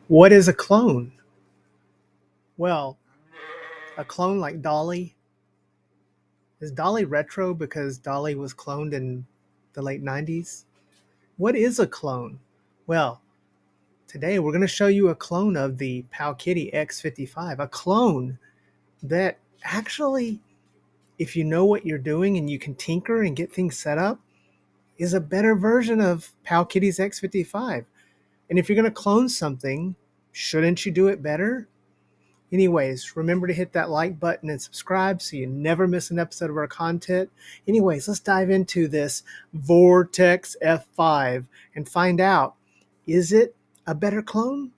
What is a clone? Well, a clone like Dolly. Is Dolly retro because Dolly was cloned in the late 90s? What is a clone? Well, today we're going to show you a clone of the Powkiddy X55, a clone that actually, if you know what you're doing and you can tinker and get things set up, is a better version of Powkiddy's X55. And if you're going to clone something, shouldn't you do it better? Anyways, remember to hit that like button and subscribe so you never miss an episode of our content. Anyways, let's dive into this Vortex F5 and find out, is it a better clone?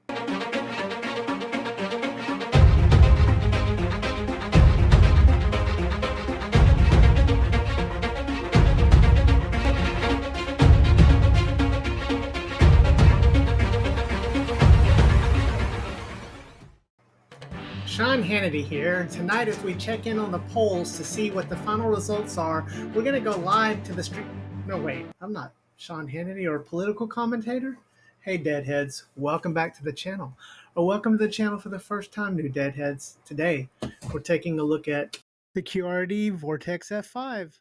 Sean Hannity here, and tonight as we check in on the polls to see what the final results are, we're going to go live to the street. No, wait, I'm not Sean Hannity or a political commentator. Hey, Deadheads, welcome back to the channel. Or welcome to the channel for the first time, new Deadheads. Today, we're taking a look at the QRD Vortex F5.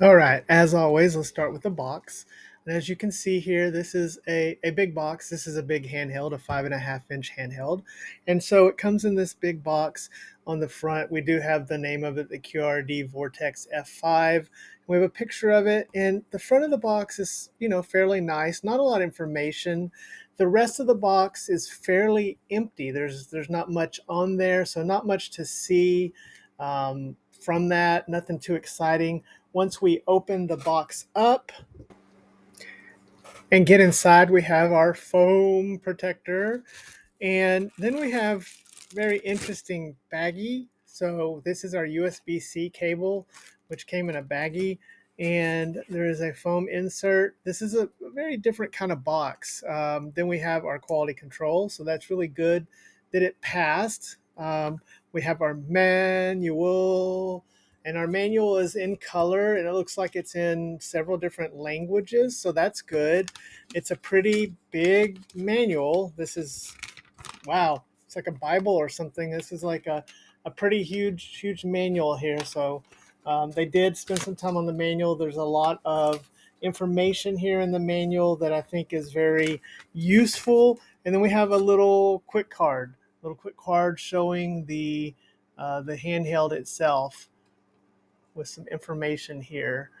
All right, as always, let's start with the box. And as you can see here, this is a big box. This is a big handheld, a 5.5-inch handheld. And so it comes in this big box on the front. We do have the name of it, the QRD Vortex F5. We have a picture of it, and the front of the box is, fairly nice. Not a lot of information. The rest of the box is fairly empty. There's not much on there, so not much to see from that. Nothing too exciting. Once we open the box up and get inside, we have our foam protector. And then we have very interesting baggie. So this is our USB-C cable, which came in a baggie. And there is a foam insert. This is a very different kind of box. Then we have our quality control. So that's really good that it passed. We have our manual. And our manual is in color, and it looks like it's in several different languages, so that's good. It's a pretty big manual. This is, wow, it's like a Bible or something. This is like a pretty huge manual here. So they did spend some time on the manual. There's a lot of information here in the manual that I think is very useful. And then we have a little quick card showing the handheld itself, with some information here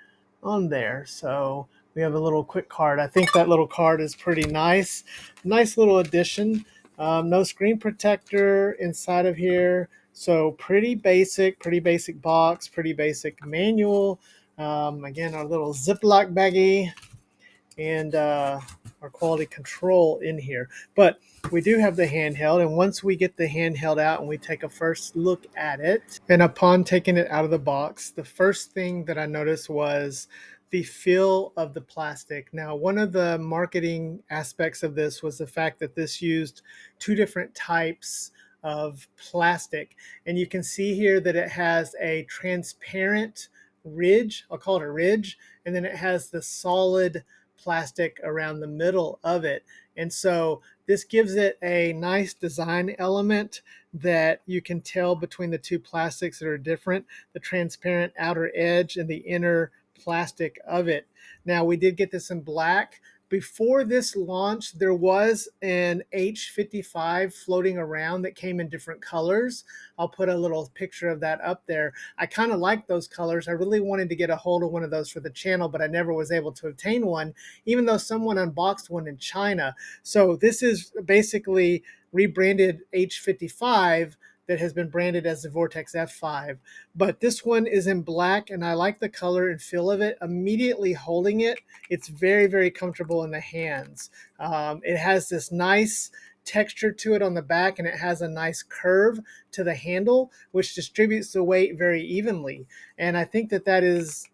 on there. So we have a little quick card. I think that little card is pretty nice. Nice little addition. No screen protector inside of here. So pretty basic box, pretty basic manual. Again, our little Ziploc baggie, and our quality control in here. But we do have the handheld, and once we get the handheld out and we take a first look at it, and upon taking it out of the box, the first thing that I noticed was the feel of the plastic. Now, one of the marketing aspects of this was the fact that this used two different types of plastic, and you can see here that it has a transparent ridge. I'll call it a ridge, and then it has the solid plastic around the middle of it. And so this gives it a nice design element that you can tell between the two plastics that are different, the transparent outer edge and the inner plastic of it. Now, we did get this in black. Before this launch, there was an H55 floating around that came in different colors. I'll put a little picture of that up there. I kind of like those colors. I really wanted to get a hold of one of those for the channel, but I never was able to obtain one, even though someone unboxed one in China. So this is basically rebranded H55 that has been branded as the Vortex F5. But this one is in black, and I like the color and feel of it. Immediately holding it, it's very comfortable in the hands. It has this nice texture to it on the back, and it has a nice curve to the handle, which distributes the weight very evenly. And I think that that is,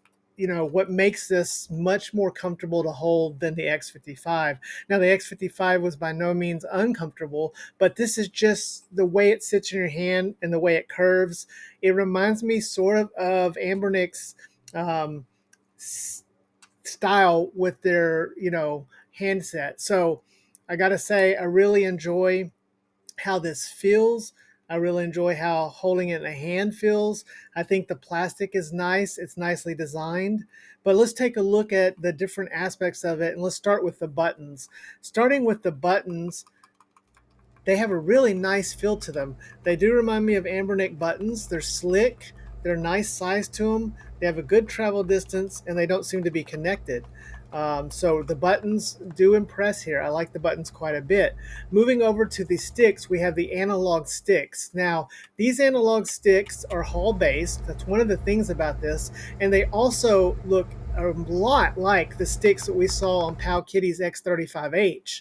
what makes this much more comfortable to hold than the X55. Now, the X55 was by no means uncomfortable, but this is just the way it sits in your hand and the way it curves. It reminds me sort of AMSR's style with their, handset. So I gotta say, I really enjoy how this feels. I really enjoy how holding it in a hand feels. I think the plastic is nice. It's nicely designed. But let's take a look at the different aspects of it, and let's start with the buttons. Starting with the buttons, they have a really nice feel to them. They do remind me of AMSR buttons. They're slick, they're nice size to them, they have a good travel distance, and they don't seem to be connected. So the buttons do impress here. I like the buttons quite a bit. Moving over to the sticks, we have the analog sticks. Now, these analog sticks are Hall based. That's one of the things about this. And they also look a lot like the sticks that we saw on Powkiddy's X35H.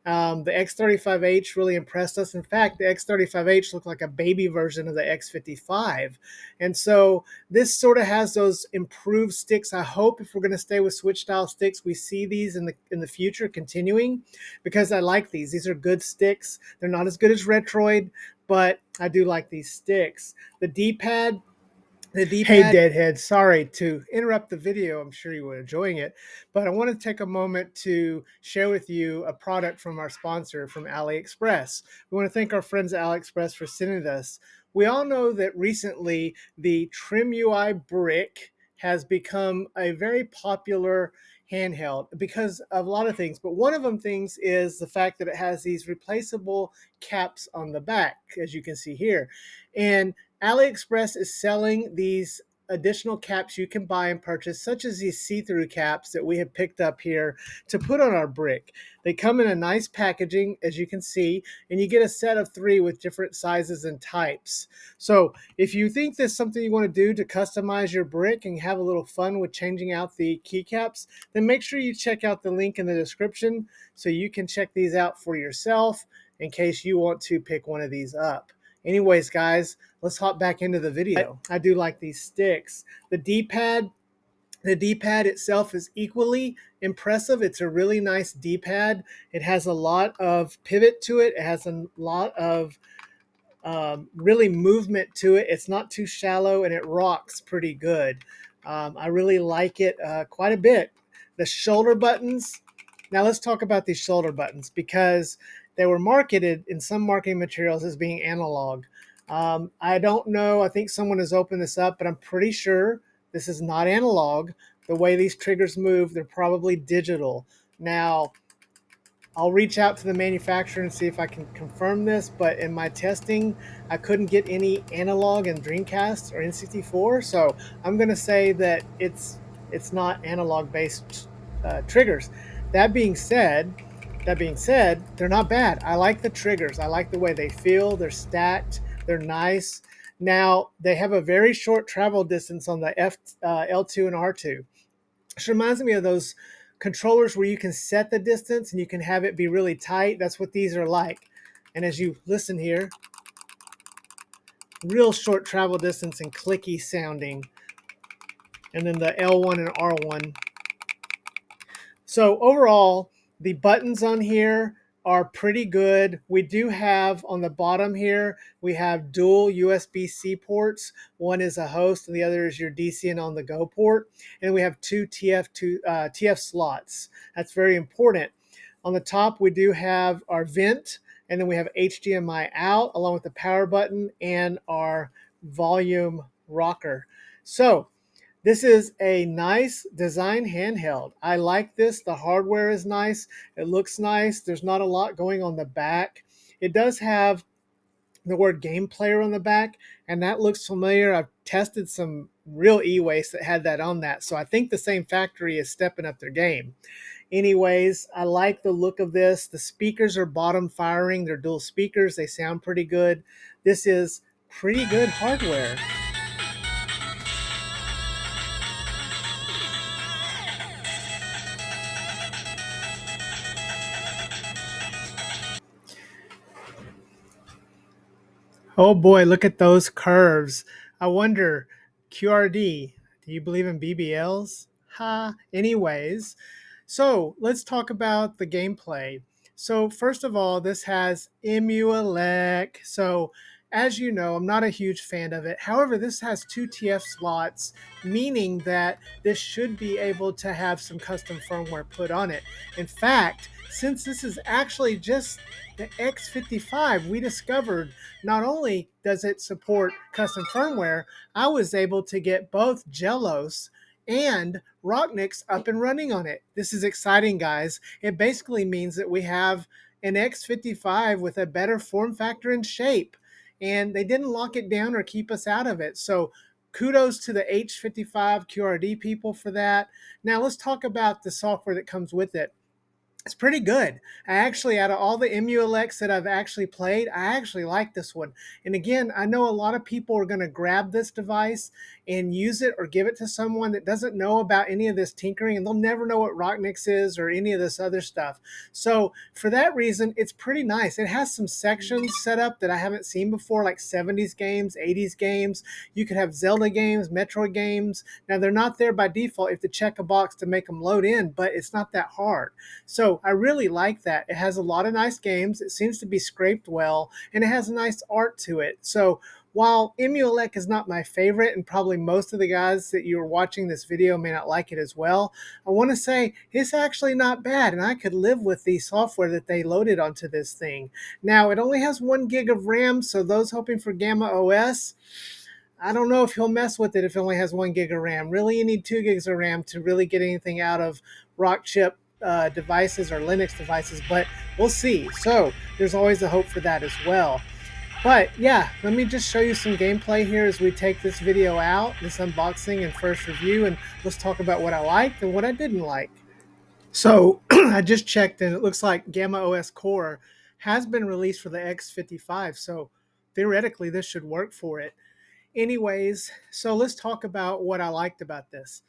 The X35H really impressed us. In fact, the X35H looked like a baby version of the X55. And so this sort of has those improved sticks. I hope if we're going to stay with Switch style sticks, we see these in the future continuing, because I like these. These are good sticks. They're not as good as Retroid, but I do like these sticks. The D-pad, Hey, Deadhead, sorry to interrupt the video. I'm sure you were enjoying it, but I want to take a moment to share with you a product from our sponsor from AliExpress. We want to thank our friends at AliExpress for sending us. We all know that recently the Trimui brick has become a very popular handheld because of a lot of things, but one of them things is the fact that it has these replaceable caps on the back, as you can see here. And AliExpress is selling these additional caps you can buy and purchase, such as these see-through caps that we have picked up here to put on our brick. They come in a nice packaging, as you can see, and you get a set of 3 with different sizes and types. So if you think there's something you want to do to customize your brick and have a little fun with changing out the keycaps, then make sure you check out the link in the description so you can check these out for yourself in case you want to pick one of these up. Anyways, guys, let's hop back into the video. I do like these sticks. The D-pad itself is equally impressive. It's a really nice D-pad. It has a lot of pivot to it. It has a lot of really movement to it. It's not too shallow, and it rocks pretty good. I really like it quite a bit. The shoulder buttons. Now let's talk about these shoulder buttons, because they were marketed in some marketing materials as being analog. I don't know. I think someone has opened this up, but I'm pretty sure this is not analog. The way these triggers move, they're probably digital. Now, I'll reach out to the manufacturer and see if I can confirm this, but in my testing, I couldn't get any analog in Dreamcast or N64, so I'm going to say that it's not analog-based triggers. That being said, they're not bad. I like the triggers. I like the way they feel. They're stacked. They're nice. Now, they have a very short travel distance on the L2 and R2. Which reminds me of those controllers where you can set the distance and you can have it be really tight. That's what these are like. And as you listen here, real short travel distance and clicky sounding. And then the L1 and R1. So overall, the buttons on here are pretty good. We do have on the bottom here, we have dual USB-C ports. One is a host and the other is your DC and on the go port. And we have 2 TF slots. That's very important. On the top, we do have our vent, and then we have HDMI out along with the power button and our volume rocker. So this is a nice design handheld. I like this. The hardware is nice. It looks nice. There's not a lot going on the back. It does have the word game player on the back, and that looks familiar. I've tested some real e-waste that had that on that, so I think the same factory is stepping up their game. Anyways, I like the look of this. The speakers are bottom firing. They're dual speakers. They sound pretty good. This is pretty good hardware. Oh boy, look at those curves. I wonder, QRD, do you believe in BBLs? Ha. Anyways, so let's talk about the gameplay. So first of all, this has emulation. So as you know, I'm not a huge fan of it. However, this has 2 TF slots, meaning that this should be able to have some custom firmware put on it. In fact, since this is actually just the X55, we discovered not only does it support custom firmware, I was able to get both Jellos and Rocknix up and running on it. This is exciting, guys. It basically means that we have an X55 with a better form factor and shape, and they didn't lock it down or keep us out of it. So kudos to the H55 QRD people for that. Now let's talk about the software that comes with it. It's pretty good. I actually, out of all the emulaks that I've actually played, I actually like this one. And again, I know a lot of people are going to grab this device and use it or give it to someone that doesn't know about any of this tinkering, and they'll never know what Rocknix is or any of this other stuff. So for that reason, it's pretty nice. It has some sections set up that I haven't seen before, like 70s games, 80s games. You could have Zelda games, Metroid games. Now, they're not there by default. You have to check a box to make them load in, but it's not that hard. So I really like that. It has a lot of nice games. It seems to be scraped well, and it has a nice art to it. So while emulak is not my favorite, and probably most of the guys that you are watching this video may not like it as well, I want to say it's actually not bad, and I could live with the software that they loaded onto this thing. Now, it only has 1 gig of RAM, so those hoping for Gamma OS, I don't know if he'll mess with it if it only has 1 gig of RAM. Really, you need 2 gigs of RAM to really get anything out of Rockchip devices or Linux devices, but we'll see. So there's always a hope for that as well. But yeah, let me just show you some gameplay here as we take this video out, this unboxing and first review, and let's talk about what I liked and what I didn't like. So I just checked, and it looks like Gamma OS Core has been released for the X55, so theoretically this should work for it. Anyways, so let's talk about what I liked about this.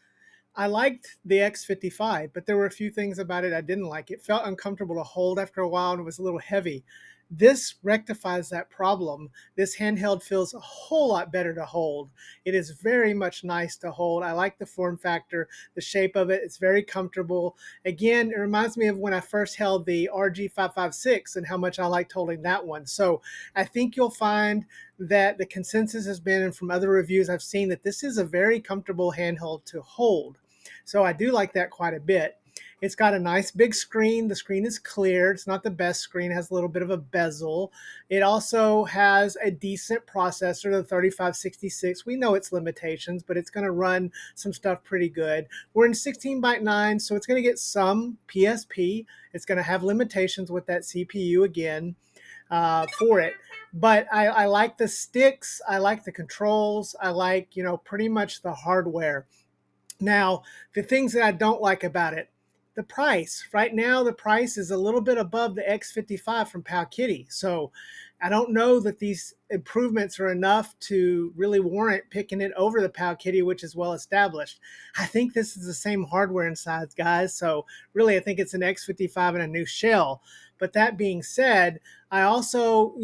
I liked the X55, but there were a few things about it I didn't like. It felt uncomfortable to hold after a while, and it was a little heavy. This rectifies that problem. This handheld feels a whole lot better to hold. It is very much nice to hold. I like the form factor, the shape of it. It's very comfortable. Again, it reminds me of when I first held the RG556 and how much I liked holding that one. So I think you'll find that the consensus has been, and from other reviews I've seen, that this is a very comfortable handheld to hold. So I do like that quite a bit. It's got a nice big screen. The screen is clear. It's not the best screen. It has a little bit of a bezel. It also has a decent processor, the 3566. We know its limitations, but it's going to run some stuff pretty good. We're in 16:9, so it's going to get some PSP. It's going to have limitations with that CPU again for it. But I like the sticks. I like the controls. I like, pretty much the hardware. Now, the things that I don't like about it, the price. Right now, the price is a little bit above the X55 from Powkiddy. So I don't know that these improvements are enough to really warrant picking it over the Powkiddy, which is well established. I think this is the same hardware inside, guys. So really, I think it's an X55 and a new shell. But that being said, I also,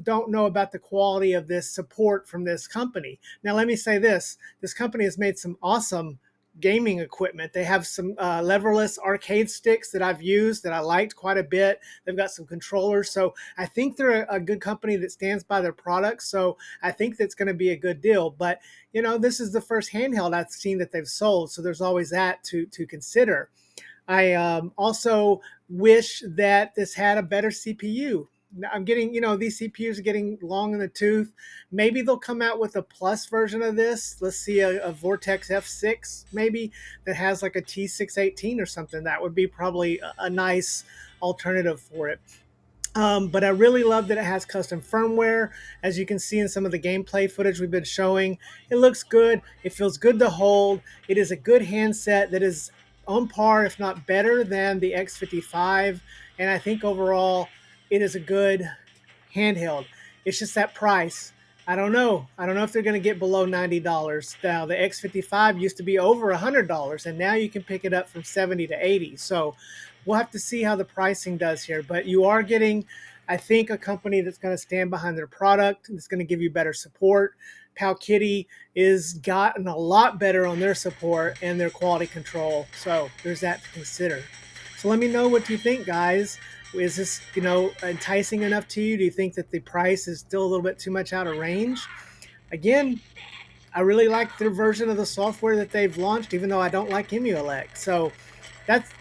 don't know about the quality of this support from this company. Now, let me say this. This company has made some awesome gaming equipment. They have some leverless arcade sticks that I've used that I liked quite a bit. They've got some controllers. So I think they're a good company that stands by their products. So I think that's going to be a good deal. But, this is the first handheld I've seen that they've sold. So there's always that to consider. I also wish that this had a better CPU. I'm getting, these CPUs are getting long in the tooth. Maybe they'll come out with a plus version of this. Let's see a Vortex F6 maybe that has like a T618 or something. That would be probably a nice alternative for it. But I really love that it has custom firmware. As you can see in some of the gameplay footage we've been showing, it looks good. It feels good to hold. It is a good handset that is on par, if not better, than the X55. And I think overall, it is a good handheld. It's just that price. I don't know. I don't know if they're going to get below $90. Now, the X55 used to be over $100, and now you can pick it up from $70 to $80. So we'll have to see how the pricing does here. But you are getting, I think, a company that's going to stand behind their product. That's going to give you better support. Powkiddy is gotten a lot better on their support and their quality control. So there's that to consider. So let me know what you think, guys. Is this, enticing enough to you? Do you think that the price is still a little bit too much out of range? Again, I really like their version of the software that they've launched, even though I don't like emulak. So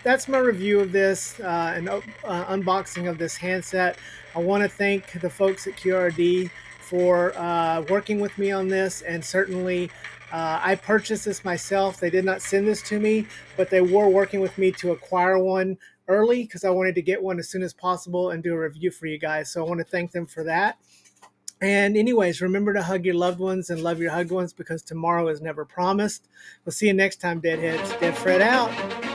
that's my review of this and unboxing of this handset. I want to thank the folks at QRD for working with me on this, and certainly I purchased this myself. They did not send this to me, but they were working with me to acquire one early because I wanted to get one as soon as possible and do a review for you guys. So I want to thank them for that. And anyways, remember to hug your loved ones and love your hugged ones because tomorrow is never promised. We'll see you next time, Deadheads. Dead Fred out.